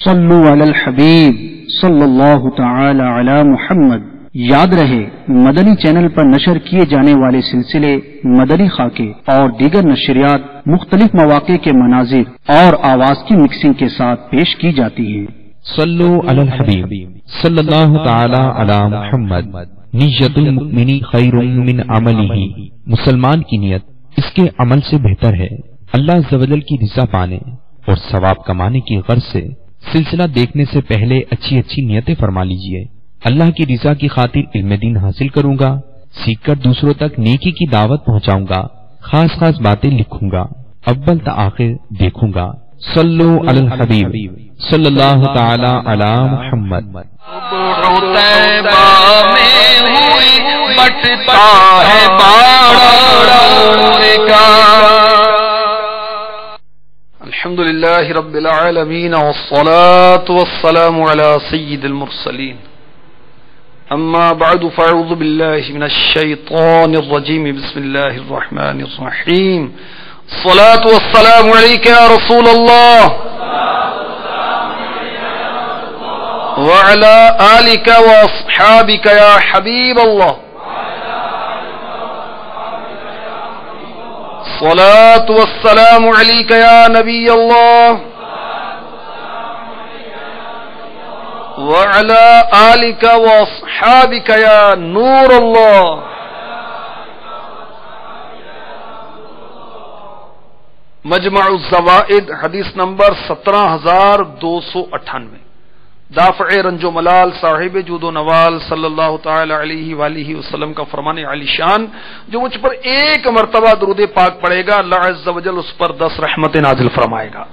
صلو علی الحبیب صلی اللہ تعالی علی محمد۔ یاد رہے مدنی چینل پر نشر کیے جانے والے سلسلے مدنی خاکے اور دیگر نشریات مختلف مواقع کے مناظر اور آواز کی مکسنگ کے ساتھ پیش کی جاتی ہیں۔ صلو علی الحبیب صلی اللہ تعالی علی محمد۔ نیت المؤمن خیر من عملہ، مسلمان کی نیت اس کے عمل سے بہتر ہے۔ اللہ عز و جل کی رضا پانے اور ثواب کمانے کی غرض سے سلسلہ دیکھنے سے پہلے اچھی اچھی نیتیں فرما لیجئے۔ اللہ کی رضا کی خاطر علم دین حاصل کروں گا، سیکھ کر دوسروں تک نیکی کی دعوت پہنچاؤں گا، خاص خاص باتیں لکھوں گا، اول تا آخر دیکھوں گا۔ صلو علی الحبیب صلی اللہ تعالی علی محمد۔ بٹتا ہے باڑ کا۔ الحمد للہ رب العالمین والصلاة والسلام علی سید المرسلین، اما بعد فاعوذ باللہ من الشیطان الرجیم، بسم اللہ الرحمن الرحیم۔ الصلاة والسلام علیک یا رسول اللہ وعلی آلک واصحابک یا حبیب اللہ۔ الصلاة والسلام علیک یا نبی اللہ وعلی آلک واصحابک یا نور اللہ۔ مجمع الزوائد حدیث نمبر 17298۔ دافع رنج و ملال صاحب جود و نوال صلی اللہ تعالی علیہ وآلہ وسلم کا فرمان علی شان، جو مجھ پر ایک مرتبہ درود پاک پڑھے گا اللہ عز و جل اس پر 10 رحمت نازل فرمائے گا،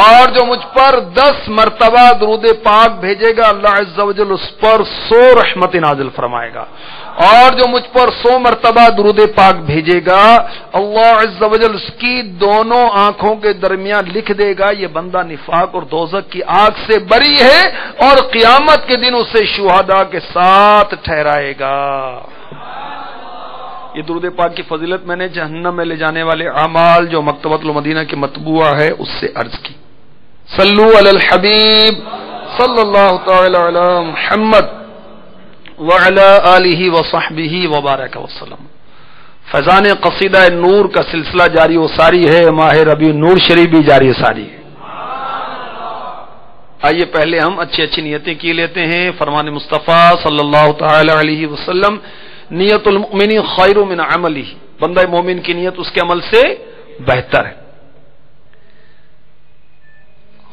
اور جو مجھ پر 10 مرتبہ درود پاک بھیجے گا اللہ عز و جل اس پر 100 رحمت نازل فرمائے گا، اور جو مجھ پر 100 مرتبہ درود پاک بھیجے گا اللہ عز و جل اس کی دونوں آنکھوں کے درمیان لکھ دے گا یہ بندہ نفاق اور دوزخ کی آگ سے بری ہے، اور قیامت کے دن اسے شہداء کے ساتھ ٹھہرائے گا۔ یہ درود پاک کی فضیلت میں نے جہنم میں لے جانے والے اعمال جو مکتبۃ المدینہ کی مطبوعہ ہے اس سے عرض کی۔ صلو علی الحبیب صلی اللہ تعالی علی محمد وعلی آلہ وصحبہ وبارک وسلم۔ فیضان قصیدہ نور کا سلسلہ جاری و ساری ہے، ماہ ربیع نور شریف بھی جاری و ساری ہے۔ آئیے پہلے ہم اچھی اچھی نیتیں کی لیتے ہیں۔ فرمان مصطفیٰ صلی اللہ تعالی علیہ وسلم، نیت المؤمن خیر من عملہ، بندہ مومن کی نیت اس کے عمل سے بہتر ہے۔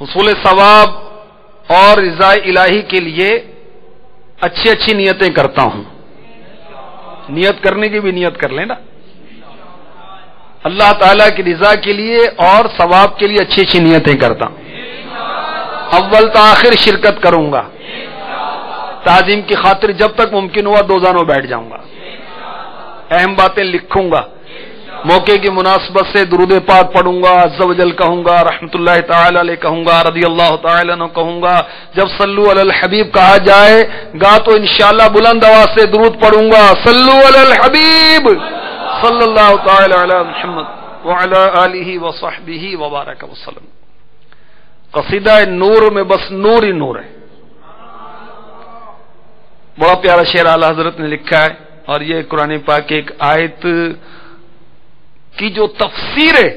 حصول ثواب اور رضا الہی کے لیے اچھی اچھی نیتیں کرتا ہوں۔ نیت کرنے کی بھی نیت کر لینا، اللہ تعالی کی رضا کے لیے اور ثواب کے لیے اچھی اچھی نیتیں کرتا ہوں۔ اول تاخیر شرکت کروں گا، تعظیم کی خاطر جب تک ممکن ہوا دوزانوں بیٹھ جاؤں گا، اہم باتیں لکھوں گا، موقع کی مناسبت سے درود پاک پڑھوں گا، عز و جل کہوں گا، رحمت اللہ تعالی علیہ کہوں گا، رضی اللہ تعالی عنہ کہوں گا۔ جب صلو علی الحبیب کہا جائے گا تو انشاءاللہ بلند آواز سے درود پڑھوں گا، صلو علی الحبیب صلی اللہ تعالی علی محمد وعلی آلہ وصحبہ وبارک وسلم۔ قصیدہ نور میں بس نور ہی نور ہے۔ بڑا پیارا شعر اعلیٰ حضرت نے لکھا ہے، اور یہ قرآن پاک کی ایک آیت کی جو تفسیر ہے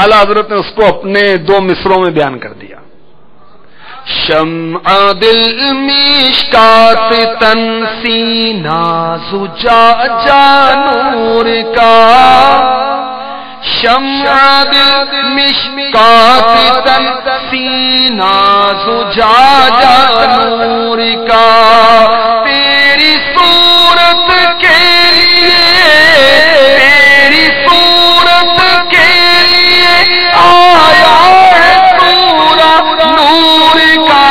اعلیٰ حضرت نے اس کو اپنے 2 مصروں میں بیان کر دیا۔ شمع دل مشکات تن سینہ زجاجہ نور کا، شمع دل مشکات تن سینہ زجاجہ نور کا، تیری صورت کے لیے تیری صورت کے لیے آیا ہے پورا نور کا،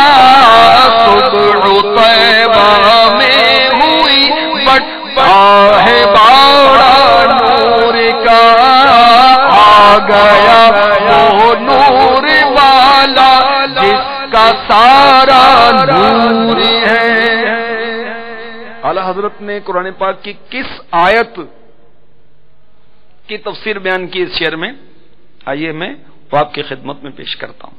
صبح طیبہ میں ہوئی بٹتا ہے باڑا نور کا، آ گیا وہ نور والا جس کا سارا نور ہے۔ اعلیٰ حضرت نے قرآن پاک کی کس آیت کی تفسیر بیان کی اس شعر میں؟ آئیے میں وہ آپ کی خدمت میں پیش کرتا ہوں۔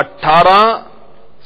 18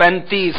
35।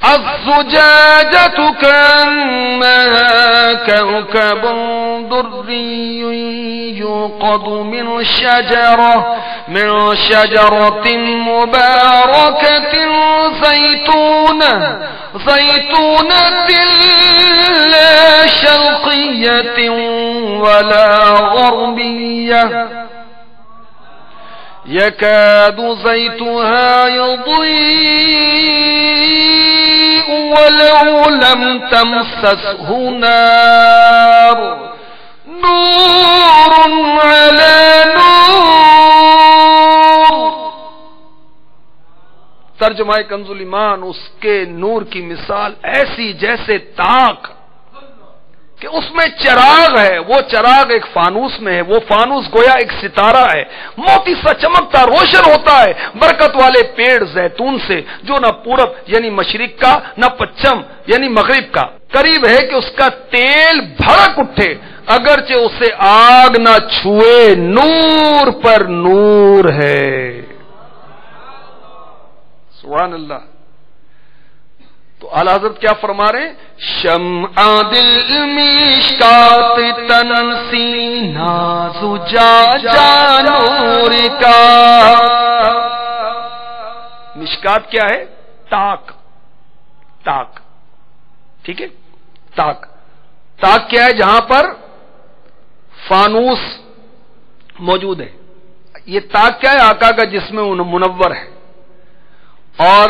الزجاجة كأنها كوكب دري يوقد من شجرة مباركة زيتونة لا شرقية ولا غربية يكاد زيتها يضيء ولو لم تمسسه نار نور على نور۔ ترجمہ کنز الایمان، اس کے نور کی مثال ایسی جیسے تاک کہ اس میں چراغ ہے، وہ چراغ ایک فانوس میں ہے، وہ فانوس گویا ایک ستارہ ہے، موتی سا چمکتا روشن ہوتا ہے برکت والے پیڑ زیتون سے، جو نہ پورب یعنی مشرق کا نہ پچھم یعنی مغرب کا، قریب ہے کہ اس کا تیل بھڑک اٹھے اگرچہ اسے آگ نہ چھوئے، نور پر نور ہے۔ سبحان اللہ۔ تو اعلی حضرت کیا فرما رہے ہیں؟ شمع دل مشکات تنسینا زجاجہ نور کا۔ مشکات کیا ہے؟ تاک، تاک، ٹھیک ہے، تاک۔ تاک کیا ہے؟ جہاں پر فانوس موجود ہے۔ یہ تاک کیا ہے؟ آقا کا جسم منور ہے۔ اور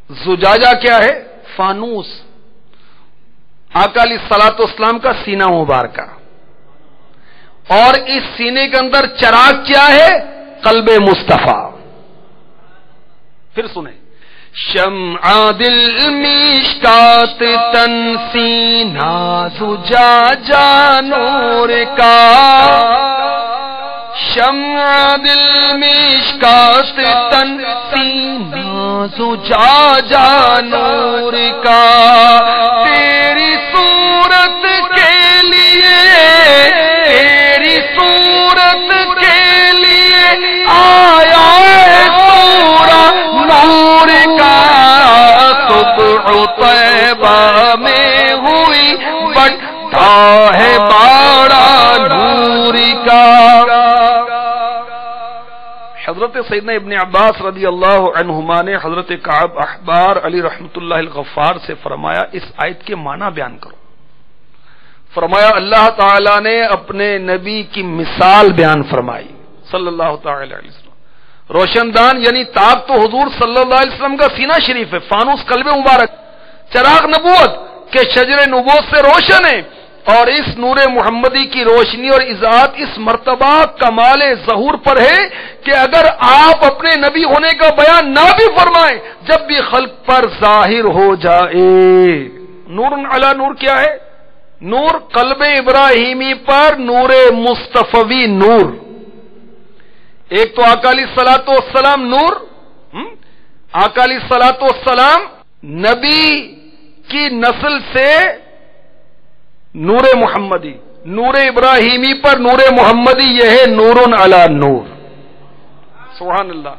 زجاجہ کیا ہے؟ فانوس، آقا علیہ الصلوۃ والسلام کا سینہ مبارکہ، اور اس سینے کے اندر چراغ کیا ہے؟ قلب مصطفیٰ۔ پھر سنیں، شمع دل مشکات تنسینا زجاجہ نور کا، شمع دل مشکات تنسینا زجاجہ نور کا، تیری صورت کے لیے، تیری صورت کے لیے آیا ہے سورہ نور کا، صبح طیبہ میں ہوئی بٹھا ہے باڑا نور کا۔ حضرت سیدنا ابن عباس رضی اللہ عنہما نے حضرت کعب احبار علی رحمت اللہ الغفار سے فرمایا، اس آیت کے معنی بیان کرو۔ فرمایا اللہ تعالی نے اپنے نبی کی مثال بیان فرمائی صلی اللہ تعالی علیہ وسلم۔ روشن دان یعنی تاب تو حضور صلی اللہ علیہ وسلم کا سینہ شریف ہے، فانوس قلب مبارک، چراغ نبوت کے شجر نبوت سے روشن ہے، اور اس نور محمدی کی روشنی اور اضاءت اس مرتبہ کمال ظہور پر ہے کہ اگر آپ اپنے نبی ہونے کا بیان نہ بھی فرمائیں، جب بھی خلق پر ظاہر ہو جائے۔ نور علی نور کیا ہے؟ نور قلب ابراہیمی پر نور مصطفوی نور۔ ایک تو آقا علیہ الصلوۃ والسلام نور، آقا علیہ الصلوۃ والسلام نبی کی نسل سے نور محمدی، نور ابراہیمی پر نور محمدی، یہ ہے نور علی نور۔ سبحان اللہ۔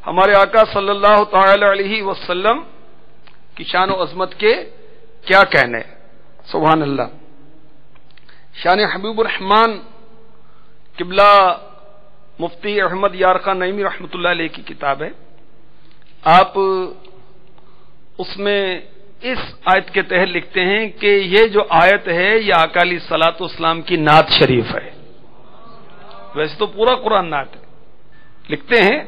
ہمارے آقا صلی اللہ تعالی علیہ وسلم کی شان و عظمت کے کیا کہنے، سبحان اللہ۔ شان حبیب الرحمان قبلہ مفتی احمد یار خان نعیمی رحمۃ اللہ علیہ کی کتاب ہے، آپ اس میں اس آیت کے تحت لکھتے ہیں کہ یہ جو آیت ہے یہ آقا علیہ الصلوۃ والسلام کی نعت شریف ہے، ویسے تو پورا قرآن نعت ہے۔ لکھتے ہیں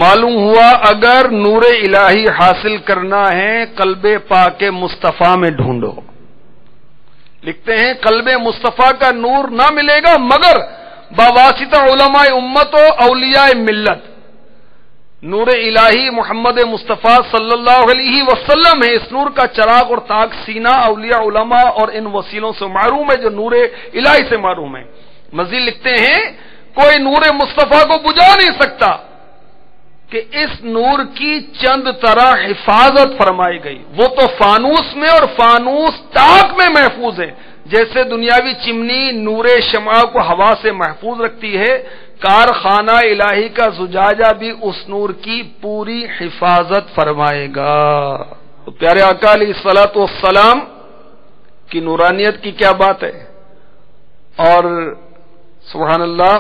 معلوم ہوا اگر نور الہی حاصل کرنا ہے قلب پاک مصطفیٰ میں ڈھونڈو۔ لکھتے ہیں قلب مصطفیٰ کا نور نہ ملے گا مگر بواسطہ علماء امت و اولیاء ملت، نور الہی محمد مصطفیٰ صلی اللہ علیہ وسلم ہے. اس نور کا چراغ اور طاق سینہ اولیاء علماء اور ان وسیلوں سے محروم ہے جو نور الہی سے محروم ہے. مزید لکھتے ہیں کوئی نور مصطفیٰ کو بجھا نہیں سکتا کہ اس نور کی چند طرح حفاظت فرمائی گئی. وہ تو فانوس میں اور فانوس طاق میں محفوظ ہے. جیسے دنیاوی چمنی نور شمع کو ہوا سے محفوظ رکھتی ہے، کارخانہ الہی کا زجاجہ بھی اس نور کی پوری حفاظت فرمائے گا. تو پیارے آقا علیہ الصلوۃ والسلام کی نورانیت کی کیا بات ہے. اور سبحان اللہ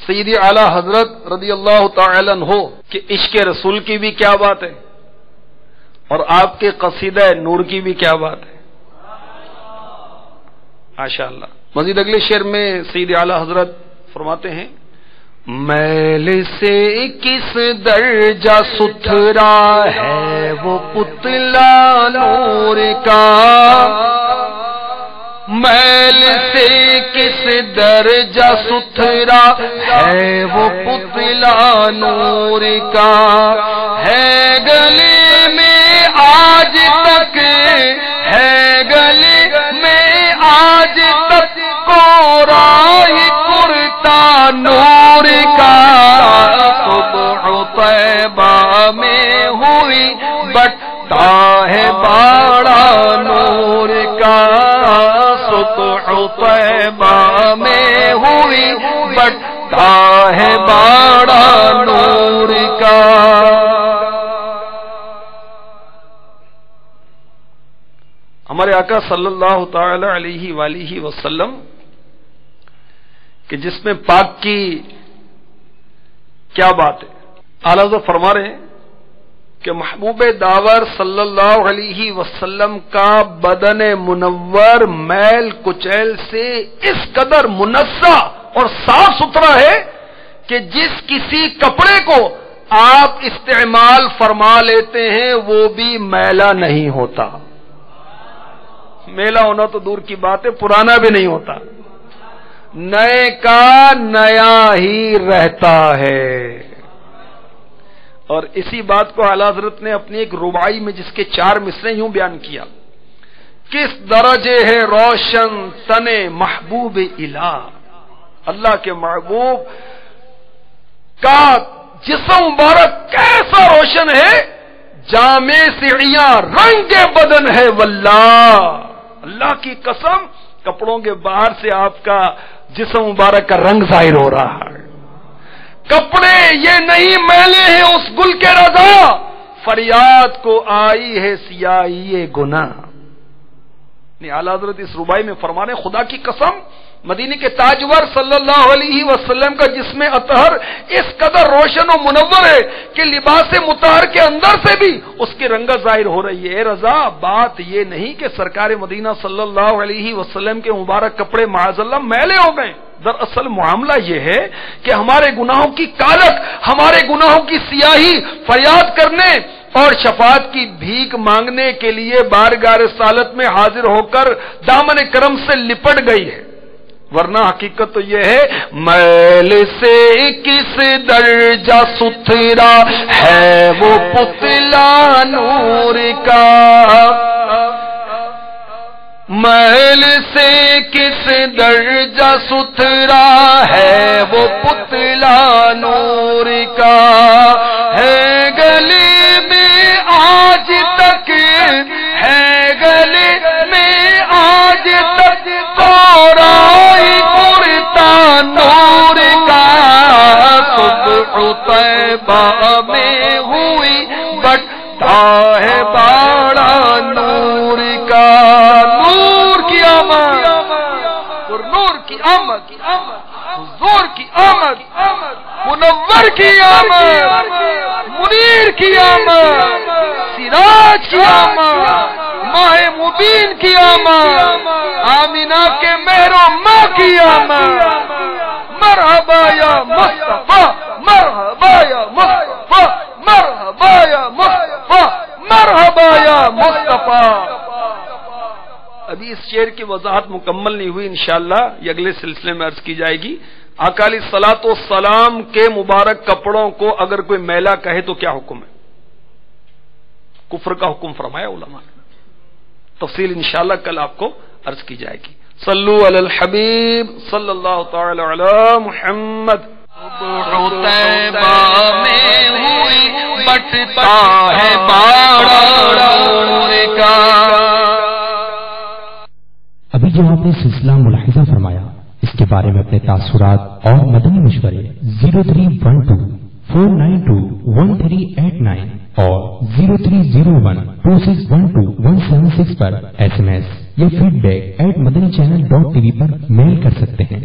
سیدی اعلی حضرت رضی اللہ تعالی عنہ کہ عشق رسول کی بھی کیا بات ہے، اور آپ کے قصیدہ نور کی بھی کیا بات ہے. ماشاء اللہ. مزید اگلے شعر میں سیدی اعلی حضرت فرماتے ہیں میل سے کس درجہ ستھرا ہے وہ پتلا نور کا، میل سے کس درجہ ستھرا ہے وہ پتلا نور کا، ہے گلے میں آج تک، ہے گلے میں آج تک کورائی کرتا نور کا، صبح طیبہ میں ہوئی بٹتا ہے باڑا نور کا، صبح طیبہ میں ہوئی بٹتا ہے باڑا نور کا. ہمارے آقا صلی اللہ تعالی علیہ وآلہ وسلم کہ جس میں پاک کی کیا بات ہے. اعلیٰ حضرت فرما رہے ہیں کہ محبوب داور صلی اللہ علیہ وسلم کا بدن منور میل کچیل سے اس قدر منزہ اور صاف ستھرا ہے کہ جس کسی کپڑے کو آپ استعمال فرما لیتے ہیں وہ بھی میلا نہیں ہوتا. میلا ہونا تو دور کی بات ہے، پرانا بھی نہیں ہوتا، نئے کا نیا ہی رہتا ہے. اور اسی بات کو اعلیٰ حضرت نے اپنی ایک رباعی میں جس کے 4 مصرے یوں بیان کیا کس درجے ہے روشن تن محبوب الہ، اللہ کے محبوب کا جسم مبارک کیسا روشن ہے، جامع سیڑیاں رنگ بدن ہے واللہ. اللہ کی قسم کپڑوں کے باہر سے آپ کا جسم مبارک کا رنگ ظاہر ہو رہا ہے. کپڑے یہ نہیں میلے ہیں اس گل کے رضا، فریاد کو آئی ہے سیاہی گناہ. اعلیٰ حضرت اس ربائی میں فرمانے خدا کی قسم مدینے کے تاجور صلی اللہ علیہ وسلم کا جسم اطہر اس قدر روشن و منور ہے کہ لباس مطہر کے اندر سے بھی اس کی رنگت ظاہر ہو رہی ہے. اے رضا بات یہ نہیں کہ سرکار مدینہ صلی اللہ علیہ وسلم کے مبارک کپڑے معاذ اللہ میلے ہو گئے. دراصل معاملہ یہ ہے کہ ہمارے گناہوں کی کالک، ہمارے گناہوں کی سیاہی فریاد کرنے اور شفاعت کی بھیک مانگنے کے لیے بارگاہ رسالت میں حاضر ہو کر دامن کرم سے لپٹ گئی ہے. ورنہ حقیقت تو یہ ہے میل سے کس درجہ ستھرا ہے وہ پتلا نور کا، میل سے کس درجہ ستھرا ہے وہ پتلا نور کا، ہے گلے میں آج تک، ہے گلے میں آج تک کورائی کرتا نور کا، صبح طیبہ میں ہوئی بٹتا ہے باڑا نور کا. نور کی آمد اور نور کی آمد، حضور کی آمد، منور کی آمد، منیر کی آمد، سراج کی آمد، ماہ مبین کی آمد، آمینہ کے مہر و ماں کی آمد. مرحبا یا مصطفیٰ، مرحبا یا مصطفیٰ، مرحبا یا مصطفیٰ، مرحبا یا مصطفیٰ. ابھی اس شعر کی وضاحت مکمل نہیں ہوئی، انشاءاللہ یہ اگلے سلسلے میں عرض کی جائے گی. آقا علیہ الصلوۃ والسلام کے مبارک کپڑوں کو اگر کوئی میلا کہے تو کیا حکم ہے؟ کفر کا حکم فرمایا علماء نے. تفصیل انشاءاللہ کل آپ کو عرض کی جائے گی. صلو علی الحبیب صلی اللہ تعالی علی محمد. بٹتا ہے ابھی جو آپ نے سلسلہ ملاحظہ فرمایا اس کے بارے میں اپنے تاثرات اور مدنی مشورے 0312-492-1389 اور 0301-2612-176 پر SMS یا feedback@madanichannel.tv پر میل کر سکتے ہیں.